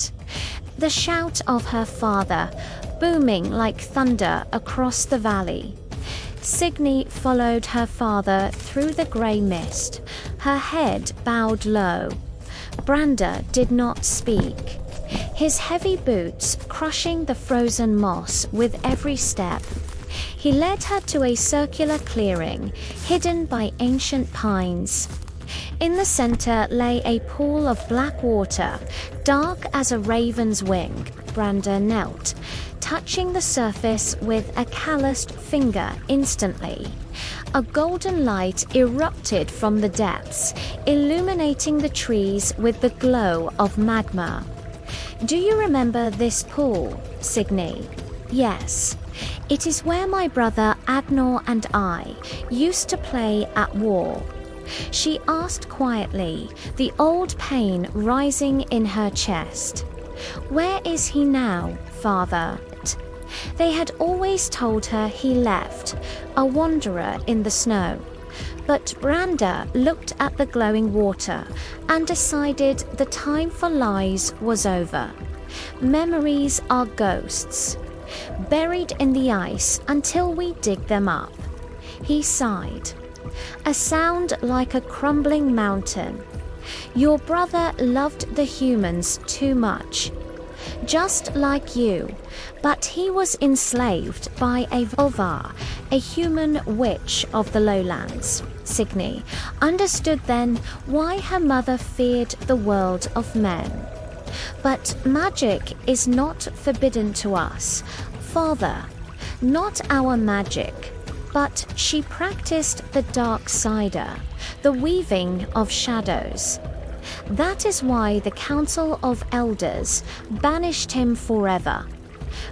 it. The shout of her father, booming like thunder across the valley. Signy followed her father through the grey mist, her head bowed low. Brandr did not speak, his heavy boots crushing the frozen moss with every step. He led her to a circular clearing, hidden by ancient pines. In the center lay a pool of black water, dark as a raven's wing. Brandr knelt, touching the surface with a calloused finger instantly. A golden light erupted from the depths, illuminating the trees with the glow of magma. "Do you remember this pool, Signy?" "Yes. It is where my brother Agnar and I used to play at war," she asked quietly, the old pain rising in her chest. "Where is he now, father?" They had always told her he left, a wanderer in the snow. But Brandr looked at the glowing water and decided the time for lies was over. Memories are ghosts, buried in the ice until we dig them up. He sighed, a sound like a crumbling mountain. "Your brother loved the humans too much, just like you, but he was enslaved by a Volvar, a human witch of the lowlands." Signy understood then why her mother feared the world of men. "But magic is not forbidden to us, father. Not our magic, but she practiced the Dark Seidr, the weaving of shadows. That is why the Council of Elders banished him forever."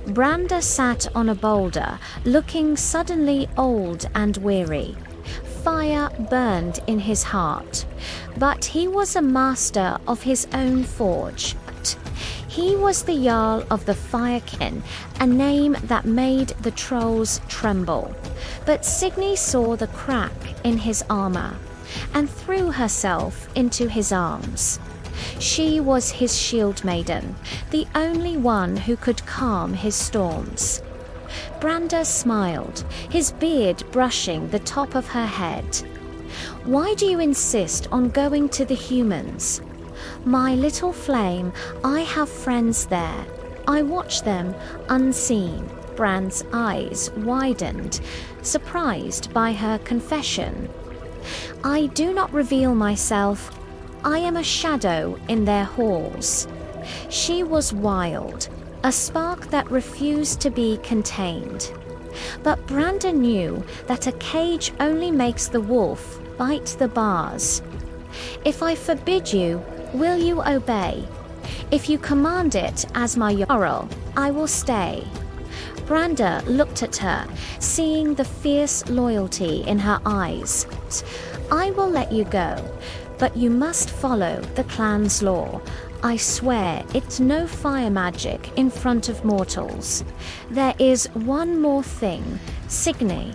Brandr sat on a boulder, looking suddenly old and weary. Fire burned in his heart, but he was a master of his own forge. He was the Jarl of the Firekin, a name that made the trolls tremble. But Signy saw the crack in his armor and threw herself into his arms. She was his shield maiden, the only one who could calm his storms. Brandr smiled, his beard brushing the top of her head. "Why do you insist on going to the humans?" "My little flame, I have friends there. I watch them unseen." Brand's eyes widened, surprised by her confession. "I do not reveal myself. I am a shadow in their halls." She was wild, a spark that refused to be contained. But Brandr knew that a cage only makes the wolf bite the bars. "If I forbid you, will you obey? If you command it as my Jarl, I will stay." Brandr looked at her, seeing the fierce loyalty in her eyes. "I will let you go, but you must follow the clan's law. I swear it's no fire magic in front of mortals. There is one more thing, Signy."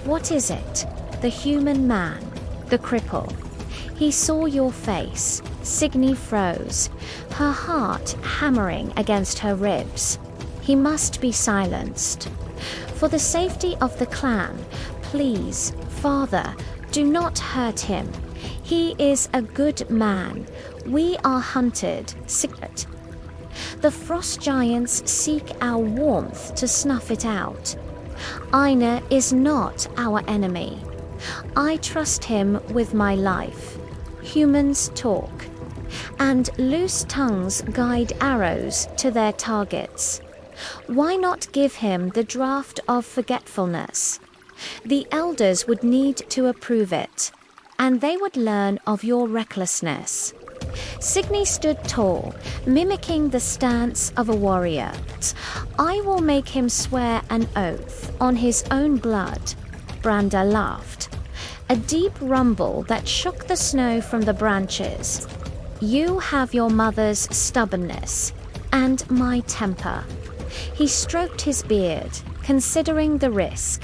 "What is it?" "The human man, the cripple. He saw your face." Signy froze, her heart hammering against her ribs. "He must be silenced. For the safety of the clan, please, father, do not hurt him. He is a good man. We are hunted, secret. The frost giants seek our warmth to snuff it out. Agnar is not our enemy. I trust him with my life. Humans talk, and loose tongues guide arrows to their targets. Why not give him the draft of forgetfulness? The elders would need to approve it, and they would learn of your recklessness." Signy stood tall, mimicking the stance of a warrior. "I will make him swear an oath on his own blood." Brandr laughed, a deep rumble that shook the snow from the branches. "You have your mother's stubbornness, and my temper." He stroked his beard, considering the risk.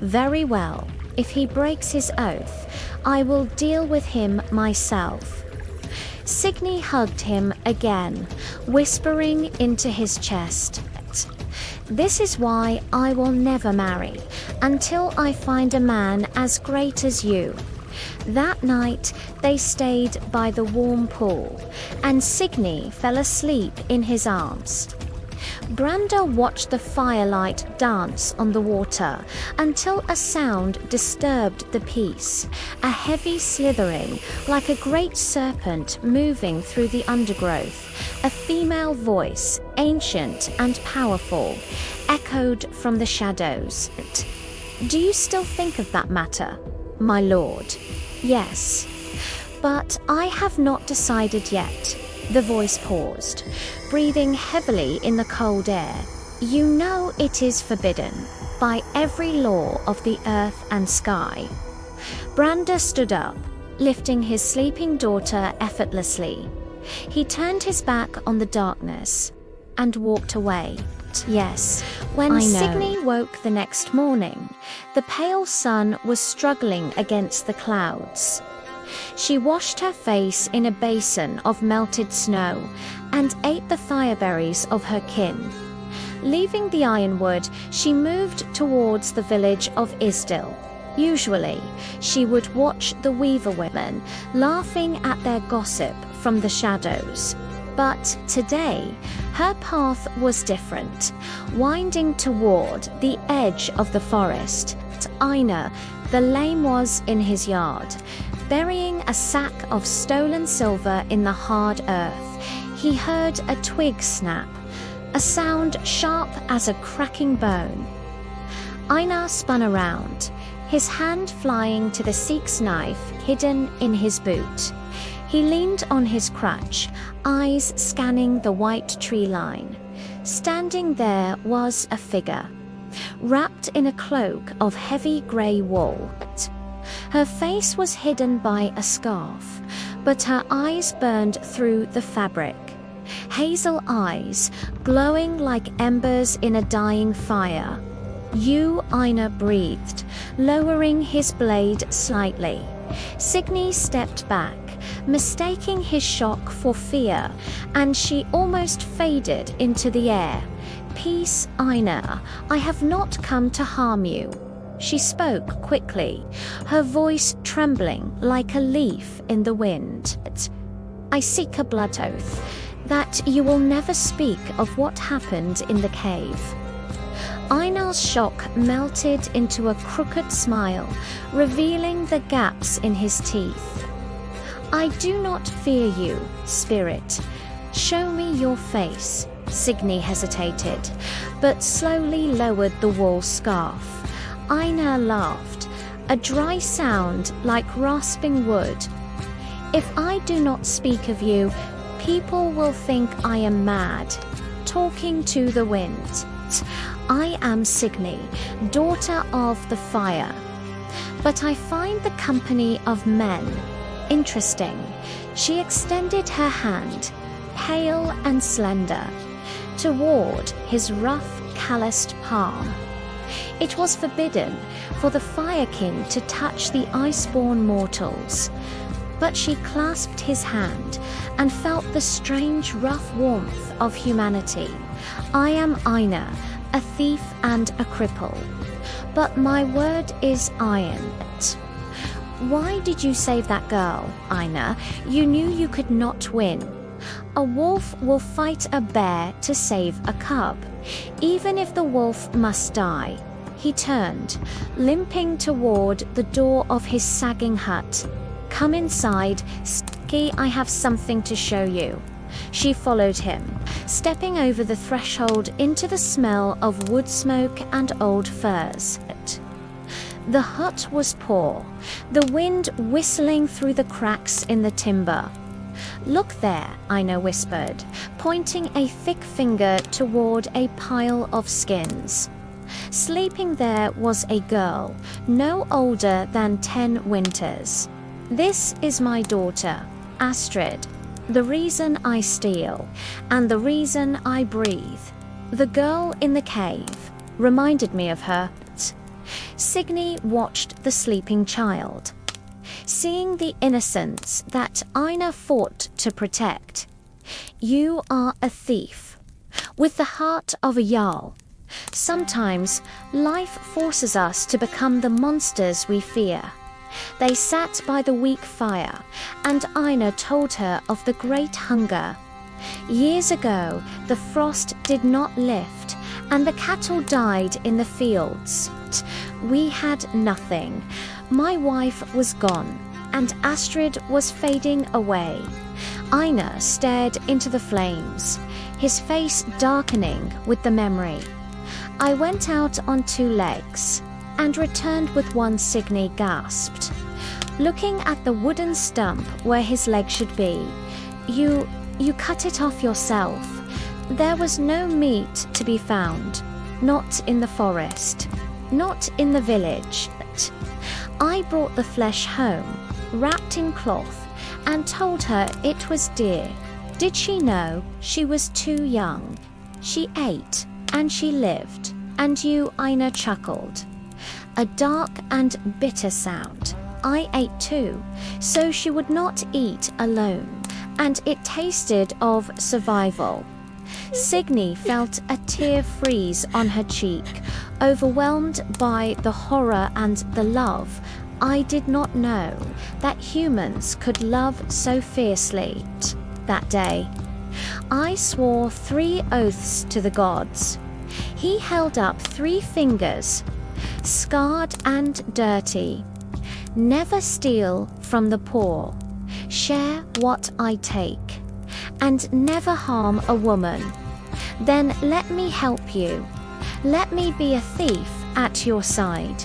"Very well. If he breaks his oath, I will deal with him myself." Signy hugged him again, whispering into his chest, "This is why I will never marry, until I find a man as great as you." That night, they stayed by the warm pool, and Signy fell asleep in his arms. Brandr watched the firelight dance on the water until a sound disturbed the peace, a heavy slithering like a great serpent moving through the undergrowth. A female voice, ancient and powerful, echoed from the shadows. "Do you still think of that matter, my lord?" "Yes, but I have not decided yet." The voice paused, breathing heavily in the cold air. "You know it is forbidden by every law of the earth and sky." Brandr stood up, lifting his sleeping daughter effortlessly. He turned his back on the darkness and walked away. Yes, when Signy woke the next morning, the pale sun was struggling against the clouds. She washed her face in a basin of melted snow and ate the fireberries of her kin. Leaving the Ironwood, she moved towards the village of Isdil. Usually, she would watch the weaver women laughing at their gossip from the shadows. But today, her path was different, winding toward the edge of the forest. Agnar, the lame, was in his yard, burying a sack of stolen silver in the hard earth. He heard a twig snap, a sound sharp as a cracking bone. Agnar spun around, his hand flying to the Sikh's knife hidden in his boot. He leaned on his crutch, eyes scanning the white tree line. Standing there was a figure, wrapped in a cloak of heavy grey wool. Her face was hidden by a scarf, but her eyes burned through the fabric. Hazel eyes, glowing like embers in a dying fire. "You," Agnar breathed, lowering his blade slightly. Signy stepped back, mistaking his shock for fear, and she almost faded into the air. "Peace, Agnar. I have not come to harm you." She spoke quickly, her voice trembling like a leaf in the wind. "I seek a blood oath that you will never speak of what happened in the cave." Einar's shock melted into a crooked smile, revealing the gaps in his teeth. "I do not fear you, spirit. Show me your face." Signy hesitated, but slowly lowered the wool scarf. Agnar laughed, a dry sound like rasping wood. "If I do not speak of you, people will think I am mad, talking to the wind. I am Signy, daughter of the fire. But I find the company of men interesting." She extended her hand, pale and slender, toward his rough, calloused palm. It was forbidden for the Fire King to touch the iceborn mortals, but she clasped his hand and felt the strange, rough warmth of humanity. "I am Agnar, a thief and a cripple, but my word is iron." "Why did you save that girl, Agnar? You knew you could not win." "A wolf will fight a bear to save a cub, even if the wolf must die." He turned, limping toward the door of his sagging hut. "Come inside, Signy, I have something to show you." She followed him, stepping over the threshold into the smell of wood smoke and old furs. The hut was poor, the wind whistling through the cracks in the timber. "Look there," Agnar whispered, pointing a thick finger toward a pile of skins. Sleeping there was a girl, no older than 10 winters. "This is my daughter, Astrid, the reason I steal, and the reason I breathe." The girl in the cave reminded me of her. Signy watched the sleeping child. seeing the innocence that Einar fought to protect. You are a thief, with the heart of a Jarl. Sometimes life forces us to become the monsters we fear. They sat by the weak fire, and Einar told her of the great hunger. Years ago, the frost did not lift, and the cattle died in the fields. We had nothing. My wife was gone, and Astrid was fading away. Einar stared into the flames, his face darkening with the memory. I went out on 2 legs, and returned with one, Signy gasped, looking at the wooden stump where his leg should be. You cut it off yourself. There was no meat to be found, not in the forest, not in the village. I brought the flesh home, wrapped in cloth, and told her it was dear. Did she know? She was too young. She ate, and she lived, and you, Einar, chuckled. A dark and bitter sound. I ate too, so she would not eat alone, and it tasted of survival. Signy felt a tear freeze on her cheek, overwhelmed by the horror and the love. I did not know that humans could love so fiercely. That day, I swore 3 oaths to the gods. He held up 3 fingers, scarred and dirty. Never steal from the poor, share what I take, and never harm a woman. Then let me help you. Let me be a thief at your side.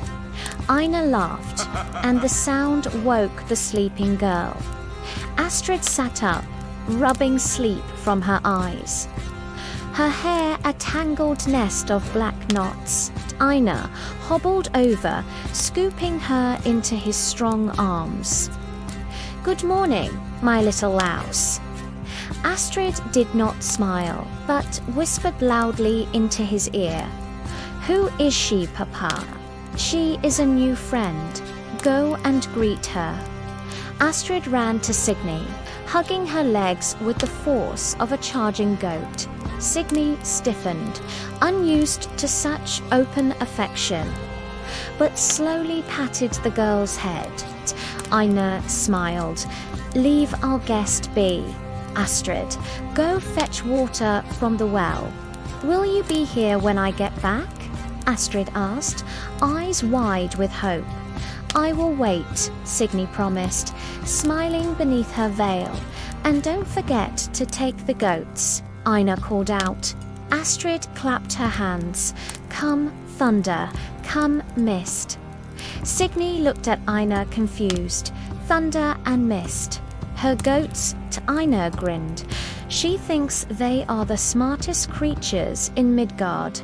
Einar laughed, and the sound woke the sleeping girl. Astrid sat up, rubbing sleep from her eyes. Her hair a tangled nest of black knots. Einar hobbled over, scooping her into his strong arms. Good morning, my little louse. Astrid did not smile, but whispered loudly into his ear. Who is she, Papa? She is a new friend. Go and greet her. Astrid ran to Signy, hugging her legs with the force of a charging goat. Signy stiffened, unused to such open affection, but slowly patted the girl's head. Einar smiled. Leave our guest be. Astrid, go fetch water from the well. Will you be here when I get back? Astrid asked, eyes wide with hope. I will wait, Signy promised, smiling beneath her veil. And don't forget to take the goats, Einar called out. Astrid clapped her hands. Come, thunder, come, mist. Signy looked at Einar confused. Thunder and mist. Her goats, Einar grinned. She thinks they are the smartest creatures in Midgard.